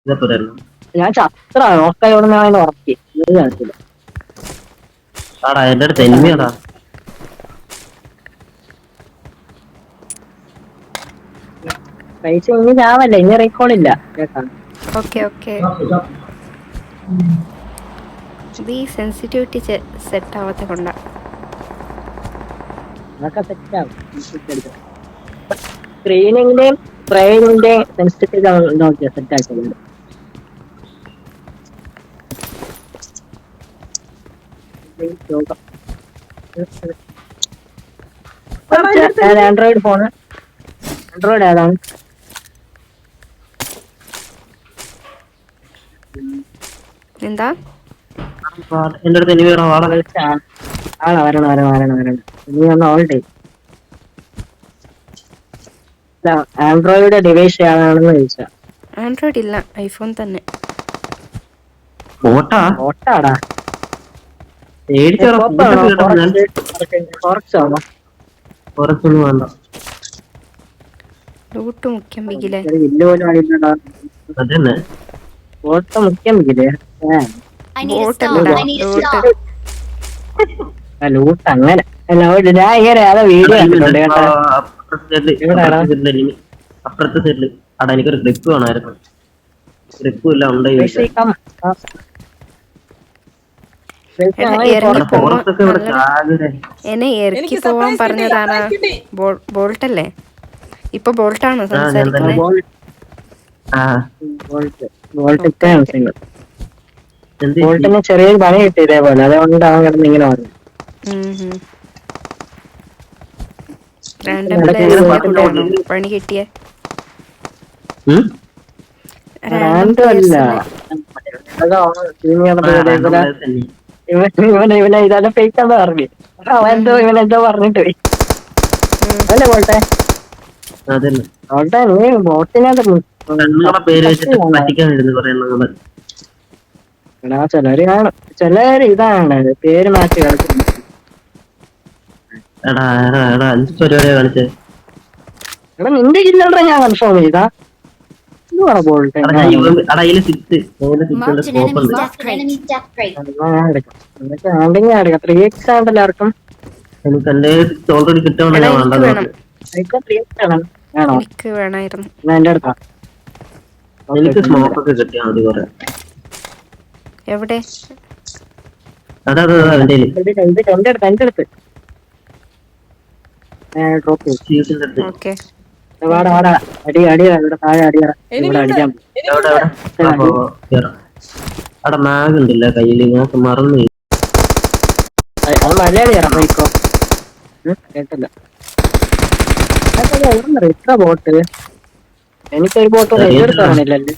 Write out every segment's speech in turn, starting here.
ഇതപ്പോരായിരുന്നു. ഞാൻ ചത്ര നോക്കായോടെ ഉറക്കി ഒരു കാര്യത്തില്ല. ആടാ എന്റെ അടുത്ത് എനിമിയാടാ. പൈസ ഇനി ചാവല്ല, ഇനി റീകോൾ ഇല്ല കേട്ടാ. Okay okay. ഇത് ഈ സെൻസിറ്റിവിറ്റി സെറ്റ് ആവാത്ത കൊണ്ടാ. അതൊക്കെ സെറ്റാവും. സ്ക്രീനിന്റെയും ട്രെയിനിന്റെയും സെൻസിറ്റിവിറ്റി നോക്കിയാ സെറ്റ് ആക്കുന്നുണ്ട്. Android phone. ആൻഡ്രോയിഡ് ഏതാണ്? എന്താ എന്റെ അടുത്ത് എനിമി വേണം. വാടാ ആണോ? വരണം. ഇനി ഒന്ന് ഓൾഡ് ആൻഡ്രോയിഡ് ഡിവൈസ് ഏതാണെന്ന് ചോദിച്ചാ. ആൻഡ്രോയിഡ് ഇല്ല, ഐഫോൺ തന്നെ. ബോട്ടാ ഓട്ടാടാ. കുറച്ചൊന്നും വേണ്ട. ലൂട്ട് മുഖ്യം ബിഗിലെ. ഇല്ല പോലും അറിയില്ലടാ. അതന്നെ ഓട്ട മുഖ്യം ബിഗിലെ. ലൂട്ട് അങ്ങനെ ഞാൻ ഇങ്ങനെ ഏതാ വീഡിയോ കണ്ടിട്ടുണ്ട് കേട്ടാ. അപ്പുറത്തെ സൈഡില്. അടാ എനിക്കൊരു ഗ്രിപ്പ് വേണമായിരുന്നു. ഗ്രിപ്പും ഇല്ല. എന്നെ ഇറക്കി പോവാൻ പറഞ്ഞതാണ് ബോൾട്ടല്ലേ? ഇപ്പൊ ബോൾട്ടാണോ സംസാരിക്കുന്നത്? ബോൾട്ടിന് ചെറിയൊരു പണി കിട്ടി ഇതേപോലെ, അതുകൊണ്ട് അവൻ കിടന്ന് ഇങ്ങനെ പറഞ്ഞു. പണി കിട്ടിയ ഇവനെ ഇതെല്ലാം ഫേക്കാന്ന് പറഞ്ഞു. ഇവനെന്തോ പറഞ്ഞിട്ട് പോയി അല്ലേ ബോൾട്ടെ. ബോൾട്ടെ നീ ബോട്ടിനകത്ത് ചിലര് കാണും, ചിലര് ഇതാണ് പേര് മാറ്റി കളിക്കുന്നു. എടാ നിന്റെ കില്ലടാ ഞാൻ കൺഫേം ചെയ്താ. ബോൾട്ടെ ആർക്കും ഓൾറെഡി കിട്ടുകയാണ് ഞാൻ വേണ്ടത്. എനിക്ക് വേണമായിരുന്നു. എന്റെ അടുത്താ. എനിക്ക് സ്മോക്ക് ഒക്കെ കിട്ടിയാൽ മതി കുറെ. എവിടെ? എന്റെ അടുത്ത് ഓക്കെ. വാടാ അടി ഇവിടെ താഴെ അടിയറ ഇവിടെ അടിക്കാൻ. അവിടെ മാഗ് ഉണ്ടല്ല കയ്യില്, ഞാൻ മറന്നു. അത് മലയാളി ഇറങ്ങിക്കോ കേട്ടില്ല. ഇത്ര ബോട്ട് എനിക്കൊരു ബോട്ട് എതിർത്താണില്ലല്ലേ.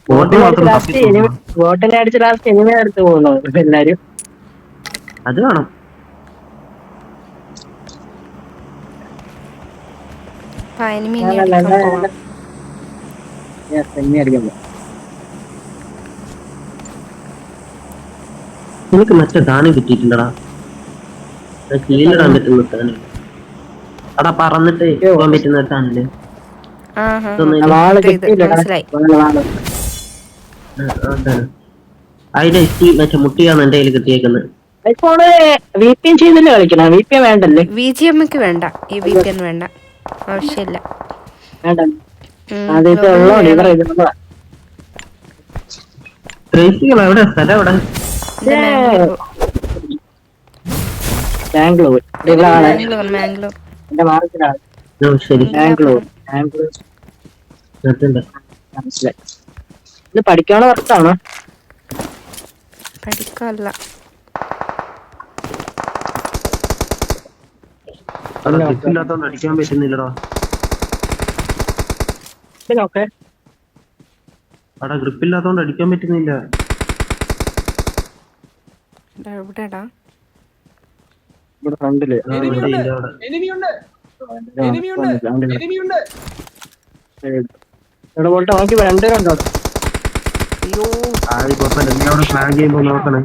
ബോട്ടിനെ അടിച്ച് ലാസ്റ്റ് ഇനിമേ എടുത്ത് പോകുന്നു എല്ലാരും. അത് വേണം. എനിക്ക് മറ്റേ സാധനം കിട്ടിയിട്ടുണ്ടടാ. കീഴിലിടാൻ പറ്റുന്ന സാധനം. അടാ പറന്നിട്ട് പോകാൻ പറ്റുന്ന സാധനല്ലേ. അതിന്റെ മറ്റേ മുട്ടിയാണ് എന്റെ കയ്യിൽ കിട്ടിയേക്കുന്നത്. വേണ്ടല്ലേ? VGMക്ക് വേണ്ട, ഈ VPN വേണ്ട, ആവശ്യമില്ല. എവിടെ സ്ഥലം? എവിടെ? ബാംഗ്ലൂർ. ഇത് പഠിക്കാനുള്ള വർക്കാണോ? പഠിക്കല്ല. ഗ്രിപ്പില്ലാത്തോണ്ട് അടിക്കാൻ പറ്റുന്നില്ലടാ. അവിടെ ഗ്രിപ്പില്ലാത്തോണ്ട് അടിക്കാൻ പറ്റുന്നില്ല. എവിടെടാ? ഇവിടെ ഫ്രണ്ടില് ബോൾട്ട് നോക്കി രണ്ടുപേരുണ്ടോ? നോക്കണം.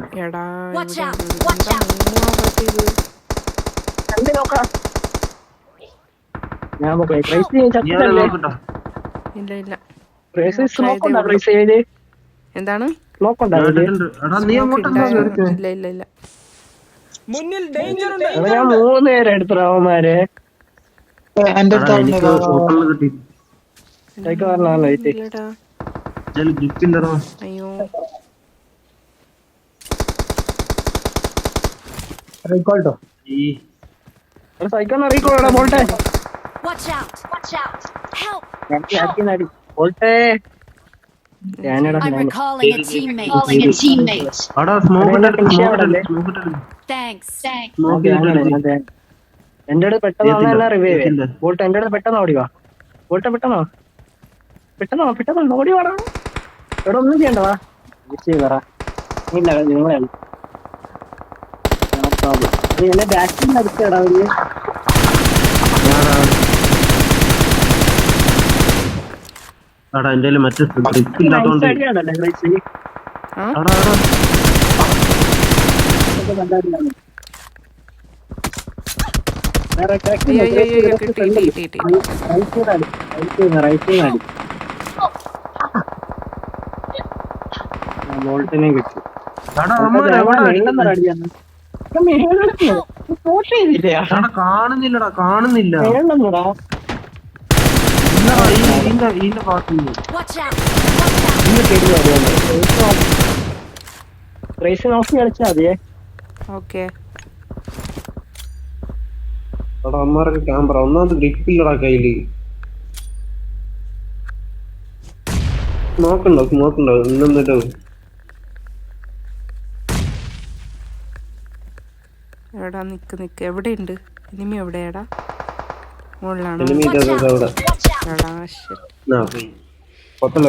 ഞാൻ ഇല്ല ഇല്ല. സ്മോക്ക് ഉണ്ടോ റേസ് ചെയ്ത്? എന്താണ്? സ്മോക്ക് ഉണ്ടോ? എടാ നീ അങ്ങോട്ടെന്താ കേറിച്ചേ? ഇല്ല ഇല്ല ഇല്ല. ഞാൻ 3 പേരെ എടുത്തവന്മാരെ എന്റെ അടുത്ത് എനിക്ക് ഹോട്ടലിൽ കിട്ടി ഇല്ലടാ. ജിപ്പില്ലടാ. അയ്യോ റീകോൾട്ടോ ഈ സൈക്കിൾ റീകോളാ ബോൾട്ടെ Watch out! Watch out! Help! ബോൾട്ടെ I'm recalling a teammate. Calling a teammate. എടാ സ്മോക്ക് Thanks. Thanks. എന്റെ അടുത്ത് പെട്ടെന്ന് റിവൈവ് ബോൾട്ട് എന്റെ അടുത്ത് പെട്ടെന്ന് ഓടിവാ ബോൾട്ടെ പെട്ടെന്ന് ഓടി വാടാ ഇവിടെ ഒന്നും ചെയ്യണ്ടവാ ചെയ്തറാ ഇല്ല നിങ്ങളെ എന്നെ ബാക്കിൽ അടിച്ചടാ അവര് എടാ എന്റെ മറ്റേ ഗ്രിപ്പ് ഇല്ലാത്തോണ്ട് ബോൾട്ടിനെ കിട്ടി കാണുന്നില്ല ഇതിന്റെ ഭാഗത്തുനിന്ന് Watch out! റേസ് നോക്കി കളിച്ചാ മതിയേ ഓക്കെ. എടാ അമ്മാരൊക്കെ ക്യാമറ ഒന്നാമത് ഗ്രിപ്പില്ലടാ കയ്യില്. നോക്കണ്ടോ ഇന്നൊന്നിട്ടോ. എടാ നിക്ക് എവിടെയുണ്ട് ഇനിമി? എവിടെയാടാ? മുകളിലാണോ? എടാ shit. കൊത്തല്ല